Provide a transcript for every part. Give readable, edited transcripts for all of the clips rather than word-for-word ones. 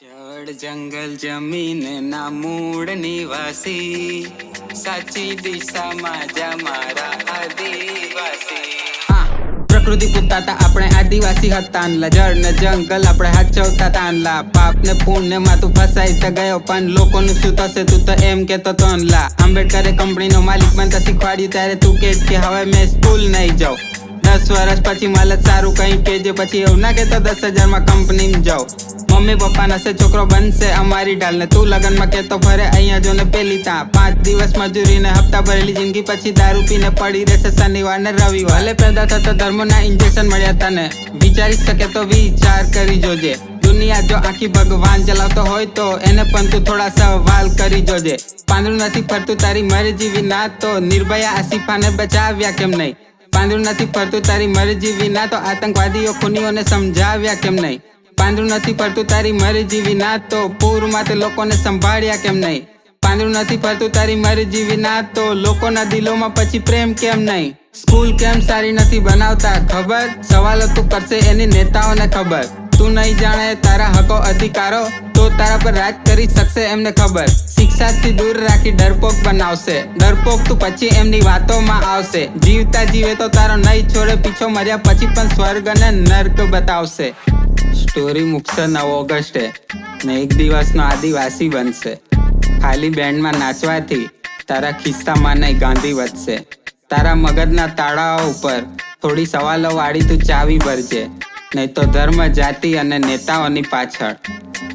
જળ જંગલ જમીન ના મૂળ નિવાસી, સાચી દિશામાં જા મારા આદિવાસી. પ્રકૃતિ પૂજતા આપણે આદિવાસી હતા અનલા, જળ ને જંગલ આપણે હાચવતા તાનલા. પાપ ને પુણ્ય માં તું ફસાઈ તો ગયો, પણ લોકોનું શું થશે તું તો એમ કેતો તો અનલા. આંબેડકરે કંપનીનો માલિક બનતા શીખવાડ્યું ત્યારે તું કે હવે મેં સ્કૂલ નહીં જાઉં. 10 વર્ષ પછી મળે સારું કઈ કેજે, પછી એવું ના કેતો 10,000 માં કંપની જાઉં. મમ્મી પપ્પા નસે છોકરો બનશે અમારી ઢાલ ને તું લગન માં કેતો ફરે અહીંયા જો ને પેલી તા. 5 દિવસ મજૂરી ને હપ્તા ભરેલી જિંદગી, પછી દારૂ પીને પડી રહેશે શનિવાર ને રવિવાર. ભલે પેદા થતા ધર્મો ના ઇન્જેક્શન મળ્યા તને, વિચારી શકે તો વિચાર કરી જોજે. દુનિયા જો આખી ભગવાન ચલાવતો હોય તો એને પણ તું થોડા સવાલ કરી જોજે. પાંદડું નથી ફરતું તારી મરજી વિના તો નિર્ભયા આસિફાને બચાવ્યા કેમ નહીં? પાંદડું નથી ફરતું તારી મરજી વિના તો આતંકવાદીઓ ખૂનીઓને સમજાવ્યા કેમ નહીં? પાંદડું નથી ફરતું તારી મરજી વિના તો પૂરમાં તે લોકોને સંભાળ્યા કેમ નહીં? પાંદડું નથી ફરતું તારી મરજી વિના તો લોકોના દિલોમાં પછી પ્રેમ કેમ નહીં? સ્કૂલ કેમ સારી નથી બનાવતા ખબર? સવાલો તું કરશે એની નેતાઓને ખબર. તું નહીં જાણે તારા હકો અધિકારો તો તારા પર રાજ કરી શકશે એમને ખબર. શિક્ષાથી દૂર રાખી ડરપોક બનાવશે, ડરપોક તું પછી એમની વાતોમાં આવશે. જીવતા જીવે તો તારો નહીં છોડે પીછો, મર્યા પછી પણ સ્વર્ગ અને નર્ક બતાવશે. સ્ટોરી મૂકશે 9 ઓગસ્ટે ને એક દિવસનો આદિવાસી બનશે. ખાલી બેન્ડમાં નાચવાથી તારા ખિસ્સામાં નહીં ગાંધી વધશે. તારા મગજના તાળાઓ ઉપર થોડી સવાલો વાળી તું ચાવી ભરજે, નહીં તો ધર્મ જાતિ અને નેતાઓની પાછળ,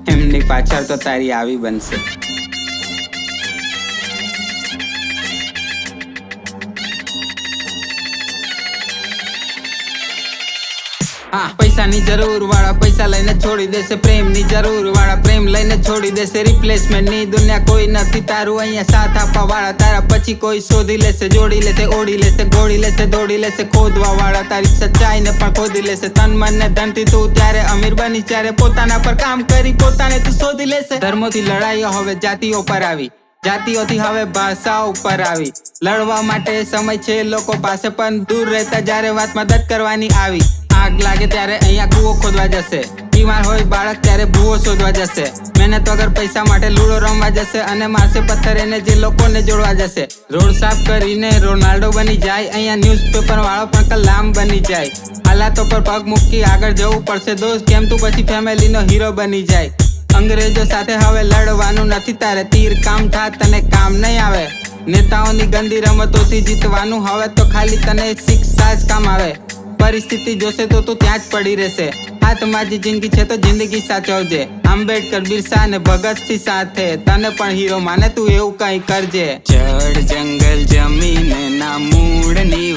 એમની પાછળ તો તારી આવી બનશે. પૈસાની જરૂર વાળા પૈસા લઈને છોડી દેશે, પ્રેમની જરૂર વાળા પ્રેમ લઈને છોડી દેશે. રિપ્લેસમેન્ટ ની દુનિયા કોઈ નથી તારું, અહીંયા સાથ આપવા વાળા તારા પછી કોઈ શોધી લેશે. જોડી લેશે, ઓડી લેશે, ગોળી લેશે, દોડી લેશે. ખોદવા વાળા તારી સચ્ચાઈ ને પણ ખોદી લેશે. તન મન ને ધનથી તું ત્યારે અમીર બની, ત્યારે પોતાના પર કામ કરી પોતાને તું શોધી લેશે. ધર્મોથી લડાઈઓ હવે જાતિઓ પર આવી, જાતિઓથી હવે ભાષાઓ ઉપર આવી. લડવા માટે સમય છે લોકો પાસે, પણ દૂર રહેતા જ્યારે વાત મદદ કરવાની આવી. આગ લાગે ત્યારે અહીંયા કૂવો ખોદવા જશે, બીમાર હોય બાળક ત્યારે ભૂવો શોધવા જશે. મહેનત વગર પૈસા માટે લૂડો રમવા જશે, અને મારશે પથ્થર એને જે લોકોને જોડવા જશે. રોડ સાફ કરીને રોનાલ્ડો બની જાય, અહીંયા ન્યૂઝપેપર વાળો પણ કલામ બની જાય. હાલાતો પર પગ મૂકી આગળ જવું પડશે દોસ્ત, કેમ તું પછી ફેમિલીનો હીરો બની જાય. અંગ્રેજો સાથે હવે લડવાનું નથી તારે, તીર કામ થા તને કામ નહીં આવે. નેતાઓની ગંદી રમતોથી જીતવાનું હવે તો ખાલી તને શિક્ષા જ કામ આવે. પરિસ્થિતિ જોશે તો તું ત્યાં જ પડી રહેશે. હાથમાં જે જિંદગી છે તો જિંદગી સાચવજે. આંબેડકર, બિરસા ને ભગતસિંહ સાથે તને પણ હીરો માને, તું એવું કઈ કરજે. જળ જંગલ જમીન ના મૂળ ની